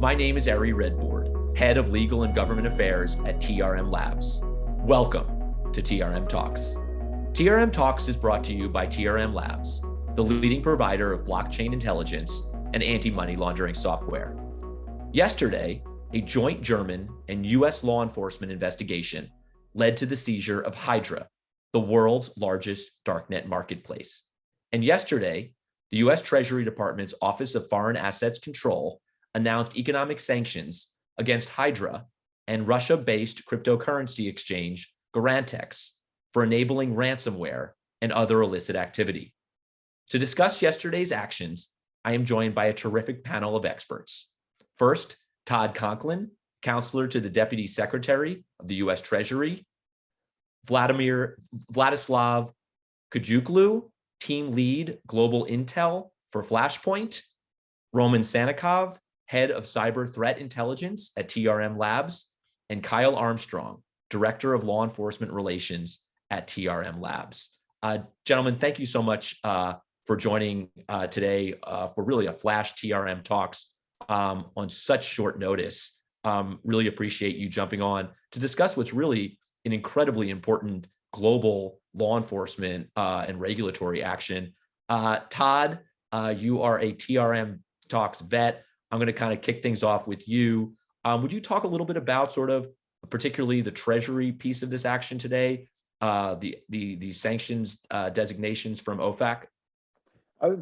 My name is Ari Redboard, Head of Legal and Government Affairs at TRM Labs. Welcome to TRM Talks. TRM Talks is brought to you by TRM Labs, the leading provider of blockchain intelligence and anti-money laundering software. Yesterday, a joint German and US law enforcement investigation led to the seizure of Hydra, the world's largest darknet marketplace. And yesterday, the US Treasury Department's Office of Foreign Assets Control announced economic sanctions against Hydra and Russia-based cryptocurrency exchange Garantex for enabling ransomware and other illicit activity. To discuss yesterday's actions, I am joined by a terrific panel of experts. First, Todd Conklin, counselor to the Deputy Secretary of the US Treasury, Vladislav Cuiujuclu, team lead global intel for Flashpoint, Roman Sannikov, head of cyber threat intelligence at TRM Labs, and Kyle Armstrong, director of law enforcement relations at TRM Labs. Gentlemen, thank you so much for joining today for really a flash TRM Talks on such short notice. Really appreciate you jumping on to discuss what's really an incredibly important global law enforcement and regulatory action. Todd, you are a TRM Talks vet. I'm going to kind of kick things off with you. Would you talk a little bit about sort of particularly the Treasury piece of this action today, the sanctions designations from OFAC?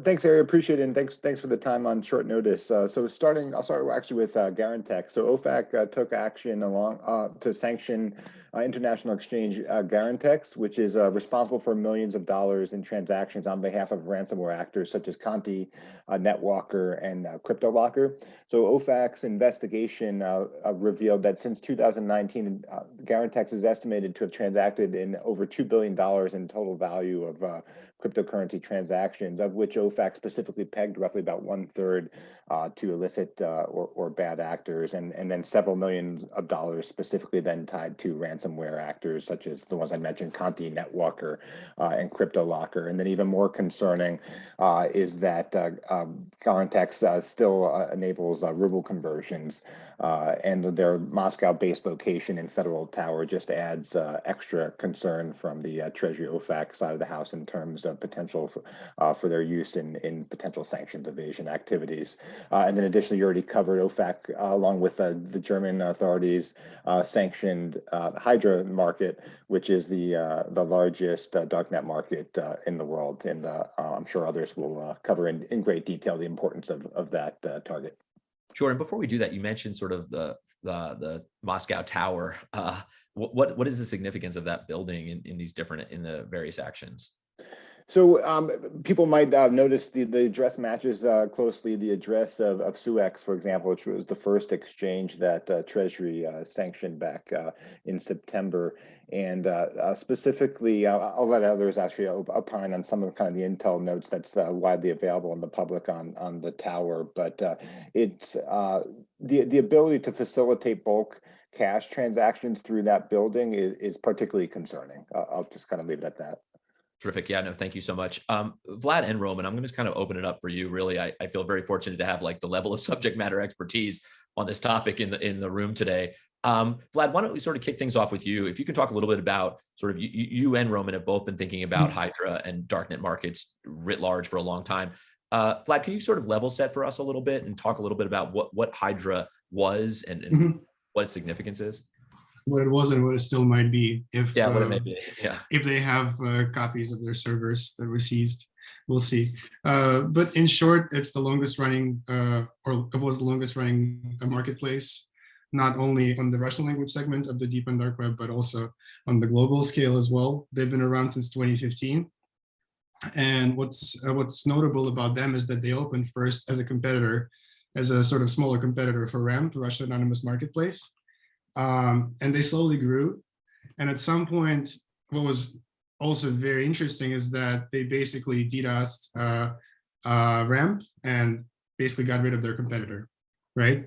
Thanks, Ari. Appreciate it, and thanks for the time on short notice. I'll start actually with Garantex. So OFAC took action to sanction international exchange Garantex, which is responsible for millions of dollars in transactions on behalf of ransomware actors such as Conti, NetWalker, and CryptoLocker. So OFAC's investigation revealed that since 2019, Garantex is estimated to have transacted in over $2 billion in total value of cryptocurrency transactions, of which OFAC specifically pegged roughly about 1/3 to illicit or bad actors, and then several millions of dollars specifically then tied to ransomware actors such as the ones I mentioned, Conti, NetWalker, and CryptoLocker. And then even more concerning is that Garantex still enables ruble conversions, and their Moscow-based location in Federal Tower just adds extra concern from the Treasury OFAC side of the house in terms of potential for their use in potential sanctions evasion activities. And then additionally, you already covered OFAC along with the German authorities sanctioned Hydra market, which is the largest darknet market in the world. And I'm sure others will cover in great detail the importance of that target. Sure. And before we do that, you mentioned sort of the Moscow Tower. What is the significance of that building in the various actions? So people might notice the address matches closely the address of Cuiujuclu, for example, which was the first exchange that Treasury sanctioned back in September. And specifically, I'll let others actually opine on some of kind of the intel notes that's widely available in the public on the tower. But it's the ability to facilitate bulk cash transactions through that building is particularly concerning. I'll just kind of leave it at that. Terrific. Yeah, no, thank you so much. Vlad and Roman, I'm going to kind of open it up for you. Really, I feel very fortunate to have like the level of subject matter expertise on this topic in the room today. Vlad, why don't we sort of kick things off with you? If you can talk a little bit about sort of you and Roman have both been thinking about Hydra and darknet markets writ large for a long time. Vlad, can you sort of level set for us a little bit and talk a little bit about what Hydra was and what its significance is? What it was and what it still might be if what it may be. Yeah, if they have copies of their servers that were seized, we'll see. But in short, it's the longest running or it was the longest running marketplace, not only on the Russian language segment of the deep and dark web, but also on the global scale as well. They've been around since 2015. And what's notable about them is that they opened first as a competitor, as a sort of smaller competitor for RAMP, Russian Anonymous Marketplace. And they slowly grew. And at some point, what was also very interesting is that they basically DDoSed RAMP and basically got rid of their competitor, right?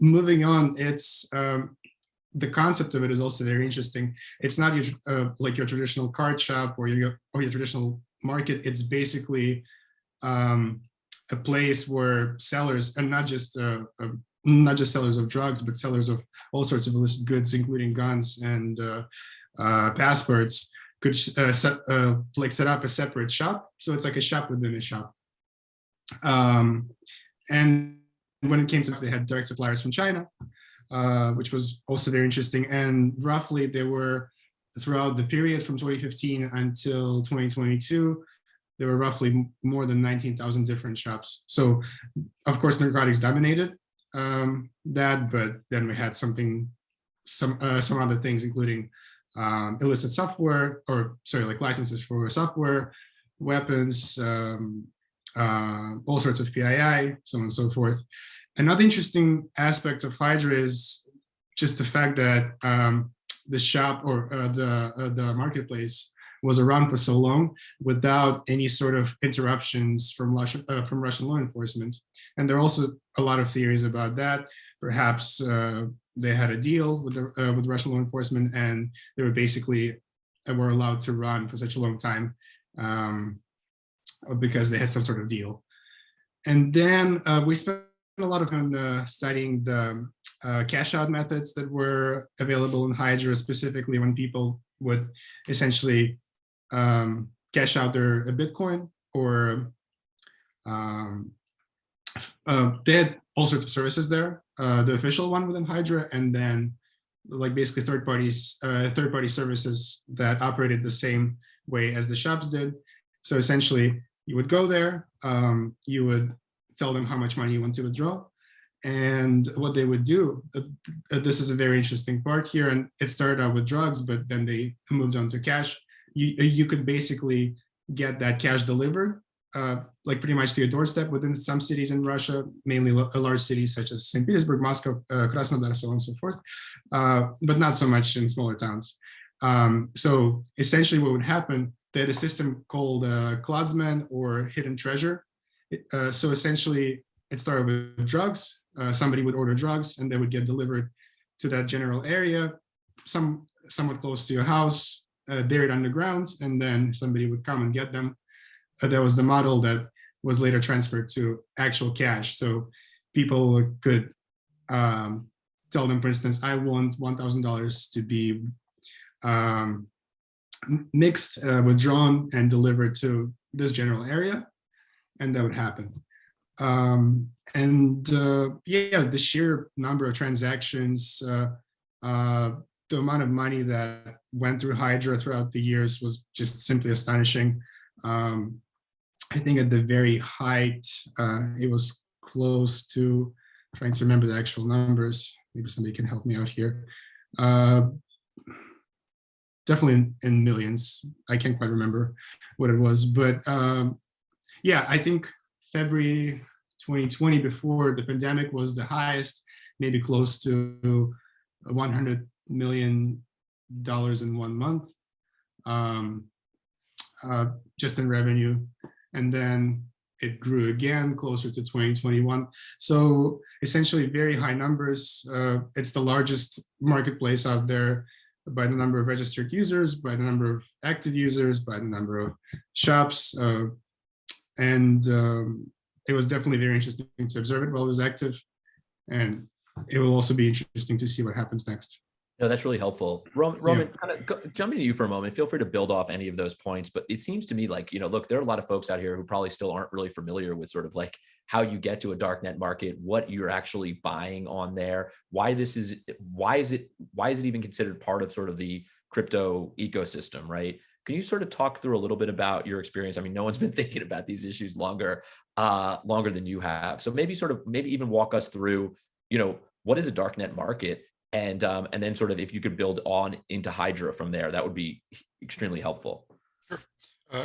Moving on, it's the concept of it is also very interesting. It's not your, like your traditional card shop or your traditional market. It's basically a place where sellers, and not just sellers of drugs, but sellers of all sorts of illicit goods, including guns and passports, could set up a separate shop. So it's like a shop within a shop. And when it came to this, they had direct suppliers from China, which was also very interesting. And roughly they were, throughout the period from 2015 until 2022, there were roughly more than 19,000 different shops. So of course, narcotics dominated that, but then we had some other things, including illicit software, like licenses for software, weapons, all sorts of PII, so on and so forth. Another interesting aspect of Hydra is just the fact that the shop or the marketplace was around for so long without any sort of interruptions from Russian law enforcement. And there are also a lot of theories about that. Perhaps they had a deal with Russian law enforcement, and they were allowed to run for such a long time because they had some sort of deal. And then we spent a lot of time studying the cash out methods that were available in Hydra, specifically when people would essentially cash out their Bitcoin, or they had all sorts of services there. The official one within Hydra, and then like basically third-party services that operated the same way as the shops did. So essentially, you would go there, you would tell them how much money you want to withdraw, and what they would do. This is a very interesting part here, and it started out with drugs, but then they moved on to cash. You could basically get that cash delivered, like pretty much to your doorstep within some cities in Russia, mainly large cities such as St. Petersburg, Moscow, Krasnodar, so on and so forth, but not so much in smaller towns. So essentially what would happen, they had a system called Kladsman, or hidden treasure. So essentially it started with drugs. Somebody would order drugs and they would get delivered to that general area, somewhat close to your house, buried underground, and then somebody would come and get them. That was the model that was later transferred to actual cash. So people could tell them, for instance, I want $1,000 to be mixed, withdrawn, and delivered to this general area, and that would happen. The sheer number of transactions, the amount of money that went through Hydra throughout the years was just simply astonishing. I think at the very height, it was close to, trying to remember the actual numbers. Maybe somebody can help me out here. Definitely in millions. I can't quite remember what it was, but yeah, I think February 2020, before the pandemic, was the highest, maybe close to $100 million in 1 month, just in revenue. And then it grew again closer to 2021. So essentially very high numbers. It's the largest marketplace out there by the number of registered users, by the number of active users, by the number of shops. It was definitely very interesting to observe it while it was active. And it will also be interesting to see what happens next. No, that's really helpful. Roman, kind of jumping to you for a moment, feel free to build off any of those points, but it seems to me like, look, there are a lot of folks out here who probably still aren't really familiar with sort of like how you get to a darknet market, what you're actually buying on there, why is it even considered part of sort of the crypto ecosystem, right? Can you sort of talk through a little bit about your experience? I mean, no one's been thinking about these issues longer than you have. So maybe even walk us through, what is a darknet market? And then sort of if you could build on into Hydra from there, that would be extremely helpful. Sure.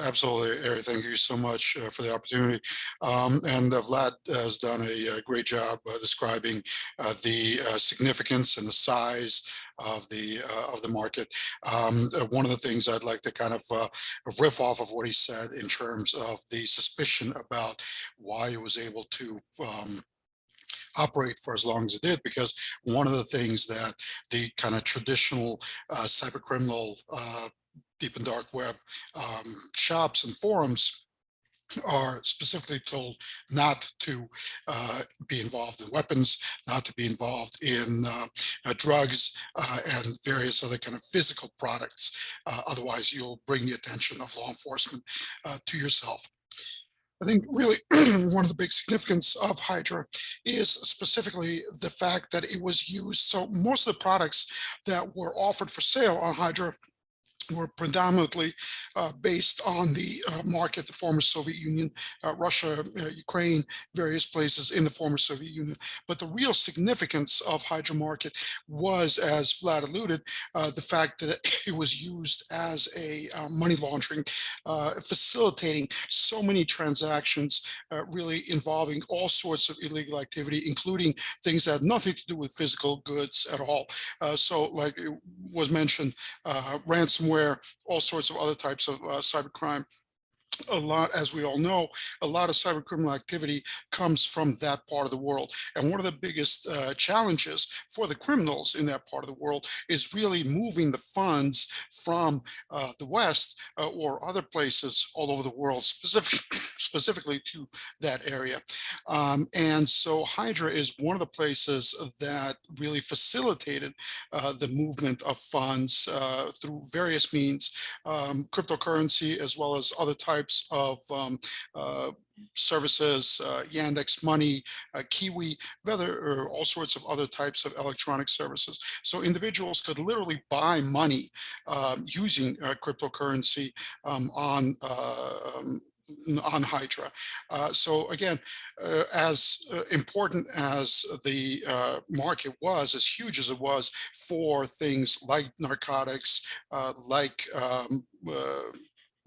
Absolutely, Eric. Thank you so much for the opportunity. And Vlad has done a great job describing the significance and the size of the market. One of the things I'd like to kind of riff off of what he said in terms of the suspicion about why he was able to operate for as long as it did, because one of the things that the kind of traditional cyber criminal deep and dark web shops and forums are specifically told not to be involved in weapons, not to be involved in drugs and various other kind of physical products. Otherwise, you'll bring the attention of law enforcement to yourself. I think really one of the big significance of Hydra is specifically the fact that it was used. So most of the products that were offered for sale on Hydra were predominantly based on the market, the former Soviet Union, Russia, Ukraine, various places in the former Soviet Union. But the real significance of Hydra market was, as Vlad alluded, the fact that it was used as a money laundering, facilitating so many transactions, really involving all sorts of illegal activity, including things that had nothing to do with physical goods at all. So like it was mentioned, ransomware, all sorts of other types of cybercrime. A lot, as we all know, a lot of cyber criminal activity comes from that part of the world. And one of the biggest challenges for the criminals in that part of the world is really moving the funds from the West or other places all over the world, specifically to that area. And so Hydra is one of the places that really facilitated the movement of funds through various means, cryptocurrency, as well as other types of services, Yandex Money, Kiwi, or all sorts of other types of electronic services. So individuals could literally buy money using cryptocurrency on Hydra. So again, as important as the market was, as huge as it was for things like narcotics, like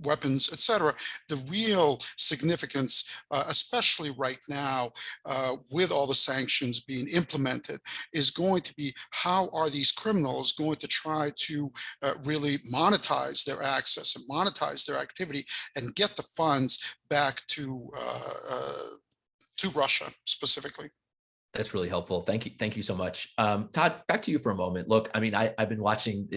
weapons, etc. The real significance, especially right now, with all the sanctions being implemented, is going to be how are these criminals going to try to really monetize their access and monetize their activity and get the funds back to Russia specifically. That's really helpful. Thank you. Thank you so much. Todd, back to you for a moment. Look, I mean, I've been watching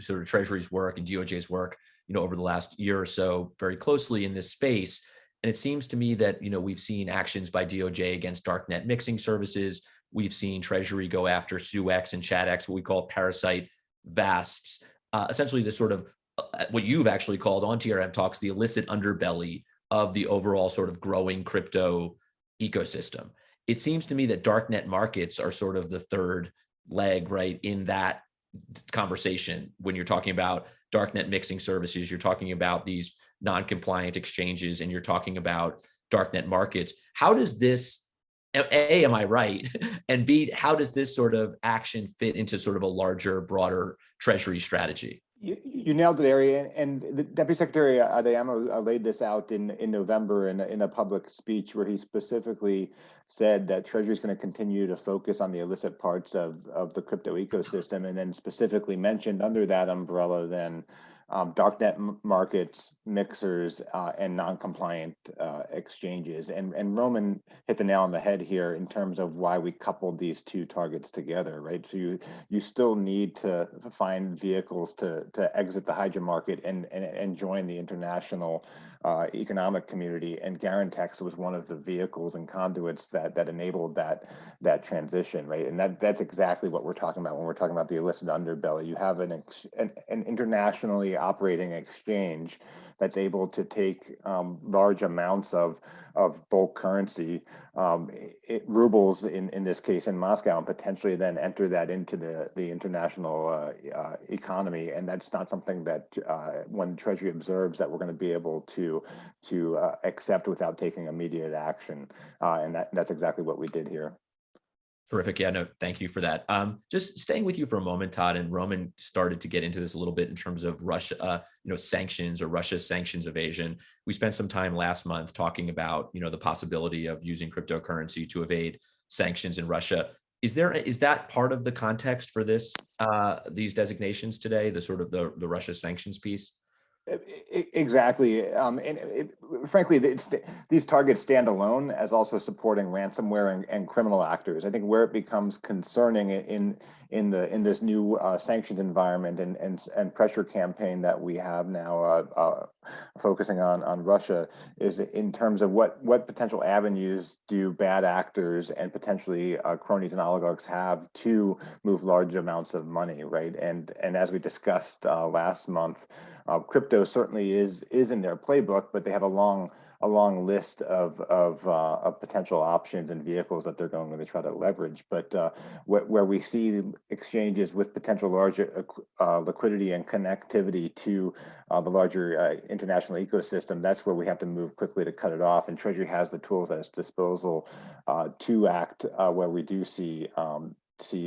sort of Treasury's work and DOJ's work, over the last year or so very closely in this space. And it seems to me that, we've seen actions by DOJ against darknet mixing services. We've seen Treasury go after SUX and ChatX, what we call parasite VASPs, essentially the sort of what you've actually called on TRM Talks, the illicit underbelly of the overall sort of growing crypto ecosystem. It seems to me that darknet markets are sort of the third leg, right, in that conversation. When you're talking about darknet mixing services, you're talking about these non-compliant exchanges, and you're talking about darknet markets. How does this, A, am I right? And B, how does this sort of action fit into sort of a larger, broader Treasury strategy? You nailed it, Ari, and the Deputy Secretary Adeyemo laid this out in November in a public speech where he specifically said that Treasury is going to continue to focus on the illicit parts of the crypto ecosystem, and then specifically mentioned under that umbrella then darknet markets, mixers, and non-compliant exchanges. And Roman hit the nail on the head here in terms of why we coupled these two targets together, right? So you still need to find vehicles to exit the Hydra market and join the international economic community. And Garantex was one of the vehicles and conduits that enabled that transition, right? And that's exactly what we're talking about when we're talking about the illicit underbelly. You have an internationally operating exchange that's able to take large amounts of bulk currency, rubles in this case in Moscow, and potentially then enter that into the international economy. And that's not something that when Treasury observes that we're going to be able to accept without taking immediate action. And that's exactly what we did here. Terrific. Yeah, no, thank you for that. Just staying with you for a moment, Todd, and Roman started to get into this a little bit in terms of Russia, sanctions or Russia's sanctions evasion. We spent some time last month talking about, the possibility of using cryptocurrency to evade sanctions in Russia. Is that part of the context for these designations today, the sort of the Russia sanctions piece? Exactly. frankly, these targets stand alone as also supporting ransomware and criminal actors. I think where it becomes concerning in this new sanctions environment and pressure campaign that we have now focusing on Russia is in terms of what potential avenues do bad actors and potentially cronies and oligarchs have to move large amounts of money, right? And as we discussed last month, crypto certainly is in their playbook, but they have a long list of potential options and vehicles that they're going to try to leverage. But where we see exchanges with potential larger liquidity and connectivity to the larger international ecosystem, that's where we have to move quickly to cut it off. And Treasury has the tools at its disposal to act where we do see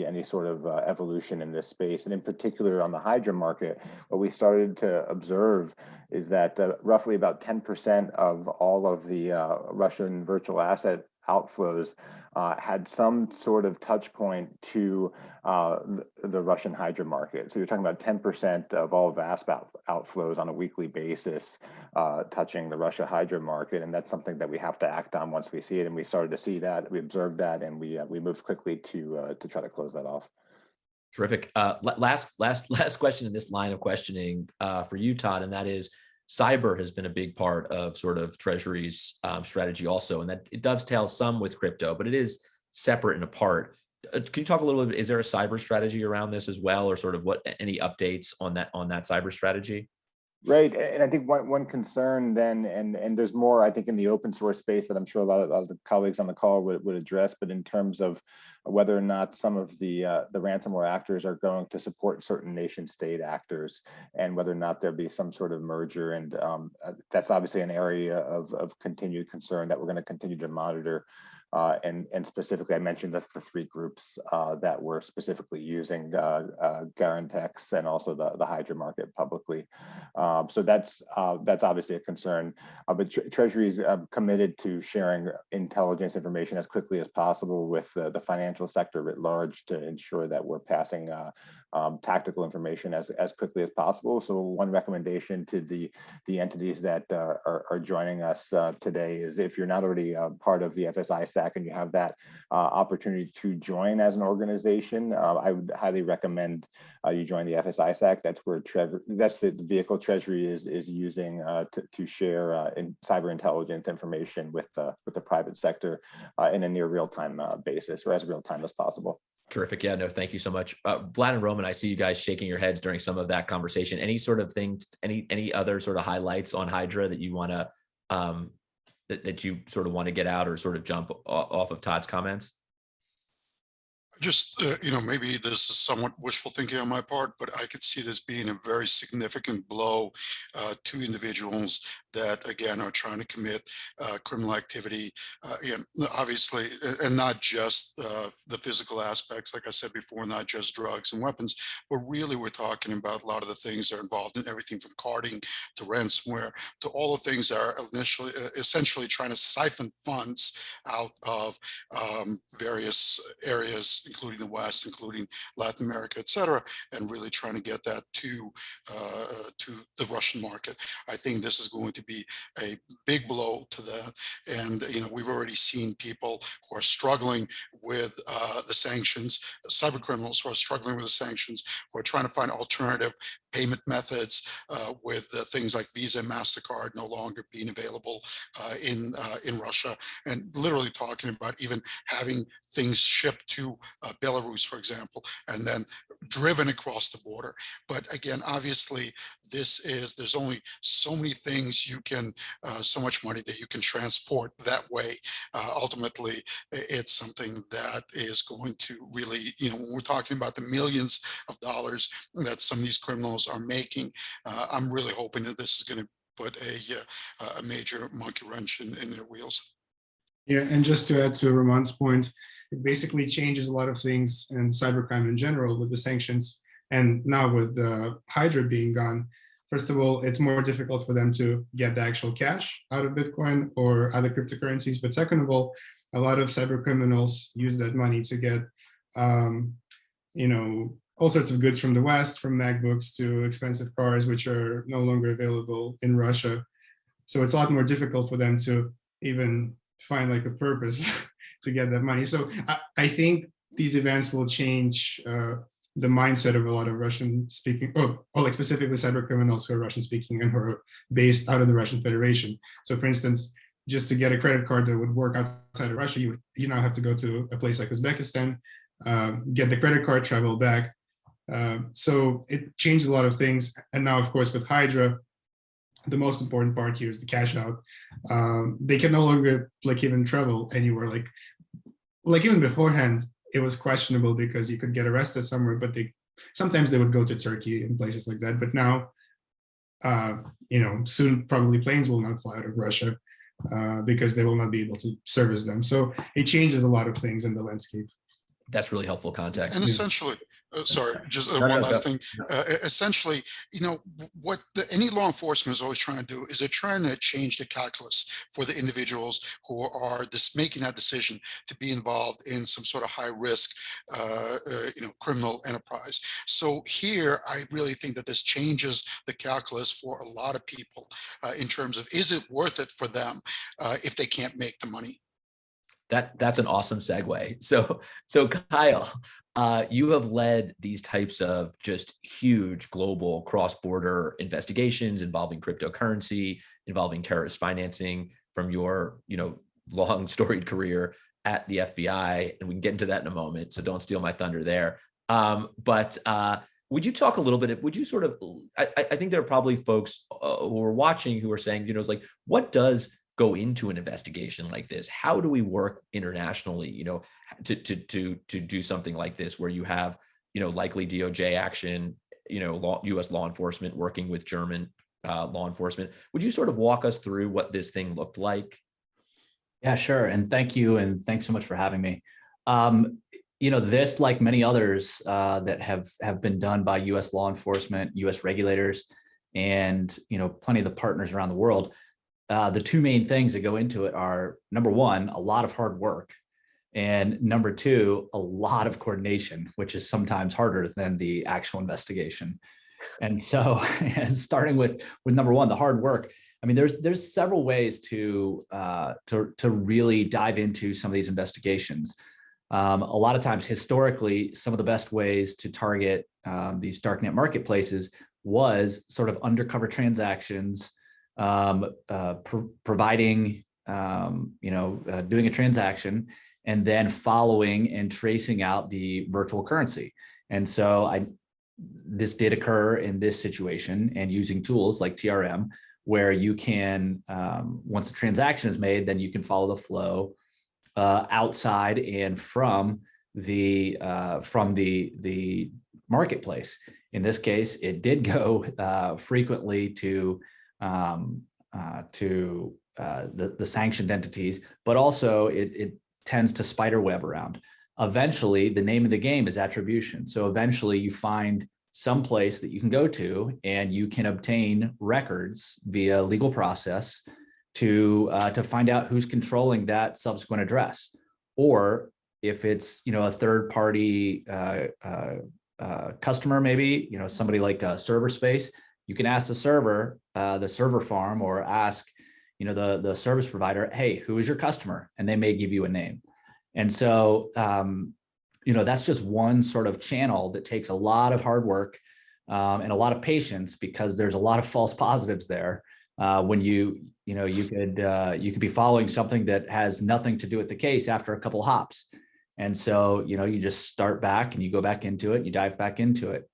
any sort of evolution in this space. And in particular on the Hydra market, what we started to observe is that roughly about 10% of all of the Russian virtual asset outflows had some sort of touch point to the Russian Hydra market. So you're talking about 10% of all VASP outflows on a weekly basis touching the Russia Hydra market. And that's something that we have to act on once we see it. And we started to see that, we observed that, and we moved quickly to try to close that off. Terrific. Last question in this line of questioning for you, Todd, and that is, cyber has been a big part of sort of Treasury's strategy also, and that it dovetails some with crypto, but it is separate and apart. Can you talk a little bit, is there a cyber strategy around this as well, or sort of any updates on that cyber strategy? Right, and I think one concern then, and there's more, I think, in the open source space that I'm sure a lot of the colleagues on the call would address, but in terms of whether or not some of the ransomware actors are going to support certain nation state actors, and whether or not there'll be some sort of merger, and that's obviously an area of continued concern that we're going to continue to monitor. And specifically, I mentioned the three groups that were specifically using Garantex and also the Hydra market publicly. So that's obviously a concern. But Treasury is committed to sharing intelligence information as quickly as possible with the financial sector writ large to ensure that we're passing tactical information as quickly as possible. So one recommendation to the entities that are joining us today is, if you're not already part of the FSI SAC and you have that opportunity to join as an organization, I would highly recommend you join the FSI SAC. That's where that's the vehicle Treasury is using to share in cyber intelligence information with the private sector in a near real-time basis, or as real-time as possible. Terrific. Yeah, no, thank you so much. Vlad and Roman, I see you guys shaking your heads during some of that conversation. Any sort of things, any other sort of highlights on Hydra that you want to that you sort of want to get out, or sort of jump off of Todd's comments? Just, maybe this is somewhat wishful thinking on my part, but I could see this being a very significant blow to individuals that, again, are trying to commit criminal activity, obviously, and not just the physical aspects, like I said before, not just drugs and weapons, but really we're talking about a lot of the things that are involved in everything from carding to ransomware to all the things that are essentially trying to siphon funds out of various areas, including the West, including Latin America, et cetera, and really trying to get that to the Russian market. I think this is going to be a big blow to that. And, we've already seen people who are struggling with the sanctions, cyber criminals who are struggling with the sanctions, who are trying to find alternative payment methods with things like Visa and MasterCard no longer being available in Russia, and literally talking about even having things shipped to Belarus, for example, and then driven across the border. But again, obviously, there's only so many things you can, so much money that you can transport that way. Ultimately, it's something that is going to really, when we're talking about the millions of dollars that some of these criminals are making, I'm really hoping that this is going to put a major monkey wrench in their wheels. Yeah, and just to add to Roman's point, it basically changes a lot of things in cybercrime in general with the sanctions, and now with the Hydra being gone. First of all, it's more difficult for them to get the actual cash out of Bitcoin or other cryptocurrencies. But second of all, a lot of cyber criminals use that money to get, all sorts of goods from the West, from MacBooks to expensive cars, which are no longer available in Russia. So it's a lot more difficult for them to even find like a purpose to get that money. So I think these events will change the mindset of a lot of Russian speaking, or like specifically cyber criminals who are Russian speaking and who are based out of the Russian Federation. So for instance, just to get a credit card that would work outside of Russia, you now have to go to a place like Uzbekistan, get the credit card, travel back. So it changed a lot of things. And now, of course, with Hydra, the most important part here is the cash out. They can no longer like even travel anywhere. Like even beforehand, it was questionable because you could get arrested somewhere, but sometimes they would go to Turkey and places like that. But now, soon probably planes will not fly out of Russia because they will not be able to service them. So it changes a lot of things in the landscape. That's really helpful context. And essentially, sorry, just one last thing. Essentially, what any law enforcement is always trying to do is they're trying to change the calculus for the individuals who are making that decision to be involved in some sort of high risk, criminal enterprise. So here, I really think that this changes the calculus for a lot of people in terms of, is it worth it for them if they can't make the money? That's an awesome segue. So Kyle, you have led these types of just huge global cross-border investigations involving cryptocurrency, involving terrorist financing from your, long storied career at the FBI, and we can get into that in a moment. So don't steal my thunder there. But would you talk a little bit? Would you sort of? I think there are probably folks who are watching who are saying, it's like, what does go into an investigation like this? How do we work internationally, to do something like this, where you have, likely DOJ action, U.S. law enforcement working with German law enforcement? Would you sort of walk us through what this thing looked like? Yeah, sure. And thank you. And thanks so much for having me. This, like many others that have been done by U.S. law enforcement, U.S. regulators, and, plenty of the partners around the world, the two main things that go into it are, number one, a lot of hard work, and number two, a lot of coordination, which is sometimes harder than the actual investigation. And so, starting with number one, the hard work. I mean, there's several ways to really dive into some of these investigations. A lot of times, historically, some of the best ways to target these darknet marketplaces was sort of undercover transactions. Providing, doing a transaction and then following and tracing out the virtual currency. And so this did occur in this situation, and using tools like TRM, where you can, once a transaction is made, then you can follow the flow outside and from the marketplace. In this case, it did go frequently to the sanctioned entities, but also it tends to spider web around. Eventually, the name of the game is attribution. So eventually you find some place that you can go to and you can obtain records via legal process to find out who's controlling that subsequent address. Or if it's, a third party customer, maybe, somebody like a server space, you can ask the server farm, or ask, the service provider, hey, who is your customer? And they may give you a name. And so, that's just one sort of channel that takes a lot of hard work and a lot of patience, because there's a lot of false positives there. When you could be following something that has nothing to do with the case after a couple hops. And so, you just start back and you go back into it, you dive back into it.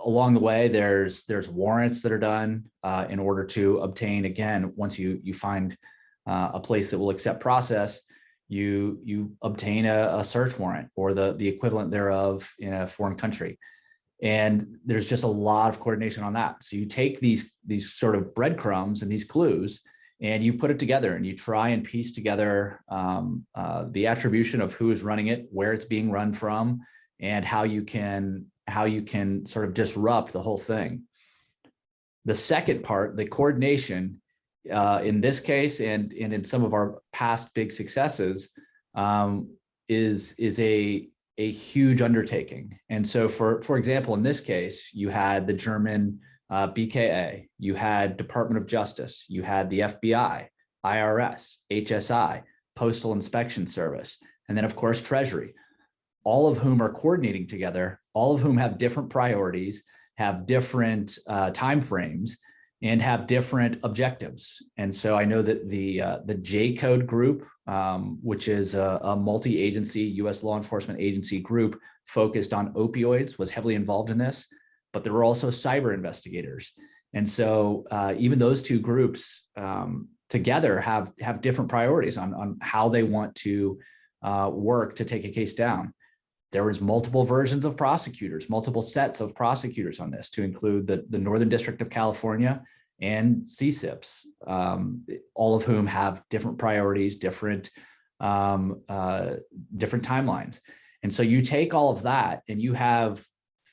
Along the way, there's warrants that are done in order to obtain, again, once you find a place that will accept process, you obtain a search warrant or the equivalent thereof in a foreign country. And there's just a lot of coordination on that. So you take these sort of breadcrumbs and these clues, and you put it together and you try and piece together the attribution of who is running it, where it's being run from, and how you can sort of disrupt the whole thing. The second part, the coordination, in this case and in some of our past big successes, is a huge undertaking. And so for example, in this case, you had the German BKA, you had Department of Justice, you had the FBI, IRS, HSI, Postal Inspection Service, and then of course, Treasury, all of whom are coordinating together, all of whom have different priorities, have different timeframes, and have different objectives. And so I know that the J Code group, which is a multi-agency U.S. law enforcement agency group focused on opioids, was heavily involved in this, but there were also cyber investigators. And so even those two groups together have different priorities on how they want to work to take a case down. There was multiple versions of prosecutors, multiple sets of prosecutors on this, to include the Northern District of California and CSIPs, all of whom have different priorities, different timelines. And so you take all of that and you have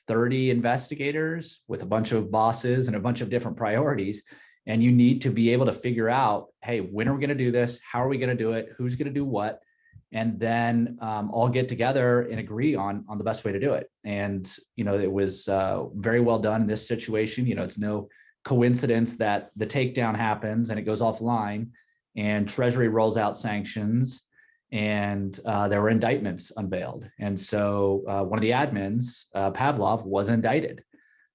30 investigators with a bunch of bosses and a bunch of different priorities, and you need to be able to figure out, hey, when are we going to do this? How are we going to do it? Who's going to do what? And then all get together and agree on the best way to do it. And, it was very well done in this situation. It's no coincidence that the takedown happens and it goes offline and Treasury rolls out sanctions, and there were indictments unveiled. And so one of the admins, Pavlov, was indicted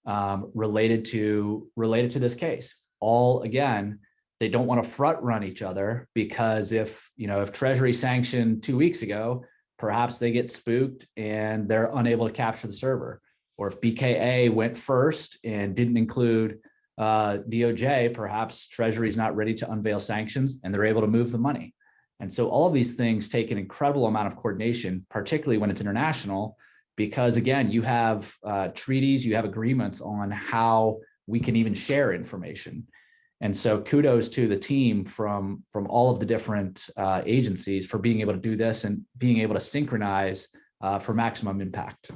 related to this case. All, again, they don't want to front run each other, because if Treasury sanctioned 2 weeks ago, perhaps they get spooked and they're unable to capture the server. Or if BKA went first and didn't include DOJ, perhaps Treasury's not ready to unveil sanctions and they're able to move the money. And so all of these things take an incredible amount of coordination, particularly when it's international, because again, you have treaties, you have agreements on how we can even share information. And so kudos to the team from all of the different agencies for being able to do this and being able to synchronize for maximum impact.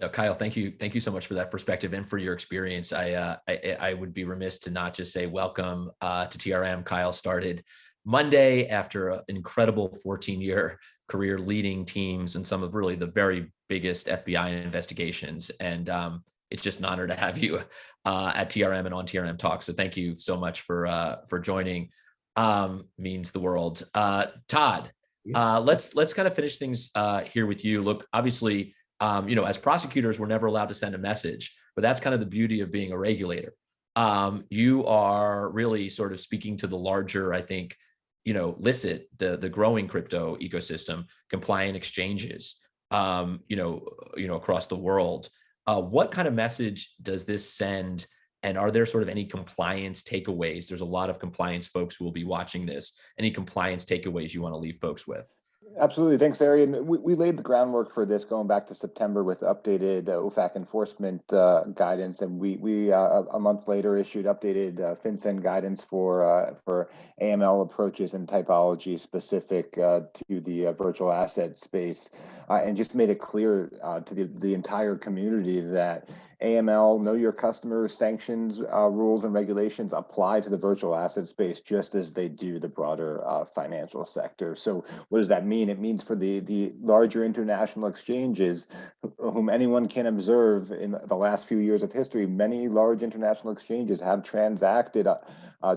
No, Kyle, thank you so much for that perspective and for your experience. I would be remiss to not just say welcome to TRM. Kyle started Monday after an incredible 14-year career leading teams in some of really the very biggest FBI investigations. And it's just an honor to have you at TRM and on TRM Talks. So thank you so much for joining. Means the world. Todd, let's kind of finish things here with you. Look, obviously, as prosecutors, we're never allowed to send a message, but that's kind of the beauty of being a regulator. You are really sort of speaking to the larger, I think, illicit, the growing crypto ecosystem, compliant exchanges, across the world. What kind of message does this send? And are there sort of any compliance takeaways? There's a lot of compliance folks who will be watching this. Any compliance takeaways you want to leave folks with? Absolutely. Thanks, Arian. We laid the groundwork for this going back to September with updated OFAC enforcement guidance, and we a month later issued updated FinCEN guidance for AML approaches and typology specific to the virtual asset space, and just made it clear to the entire community that AML, know your customer sanctions rules and regulations apply to the virtual asset space just as they do the broader financial sector. So what does that mean? It means for the larger international exchanges, whom anyone can observe in the last few years of history, many large international exchanges have transacted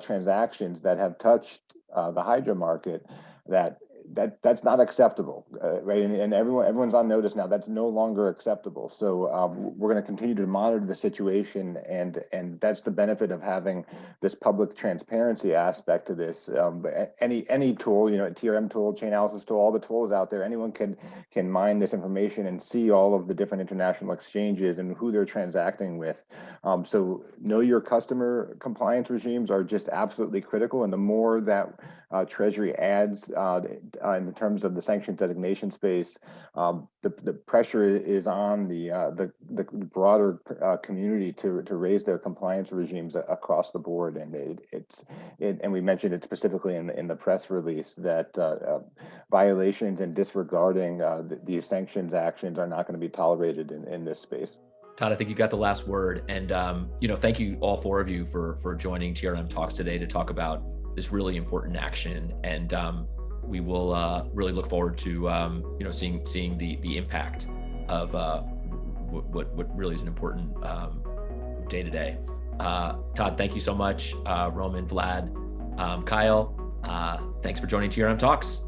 transactions that have touched the Hydra market that's not acceptable, right? And everyone's on notice now. That's no longer acceptable. So we're going to continue to monitor the situation, and that's the benefit of having this public transparency aspect to this. Any tool, TRM tool, chain analysis tool, all the tools out there, anyone can mine this information and see all of the different international exchanges and who they're transacting with. So know your customer compliance regimes are just absolutely critical, and the more that Treasury adds in the terms of the sanctions designation space, the pressure is on the broader community to raise their compliance regimes across the board. And and we mentioned it specifically in the press release that violations and disregarding these sanctions actions are not going to be tolerated in this space. Todd, I think you got the last word. And, thank you all four of you for joining TRM Talks today to talk about this really important action. And we will really look forward to, seeing the impact of what really is an important day to day. Todd, thank you so much. Roman, Vlad, Kyle, thanks for joining TRM Talks.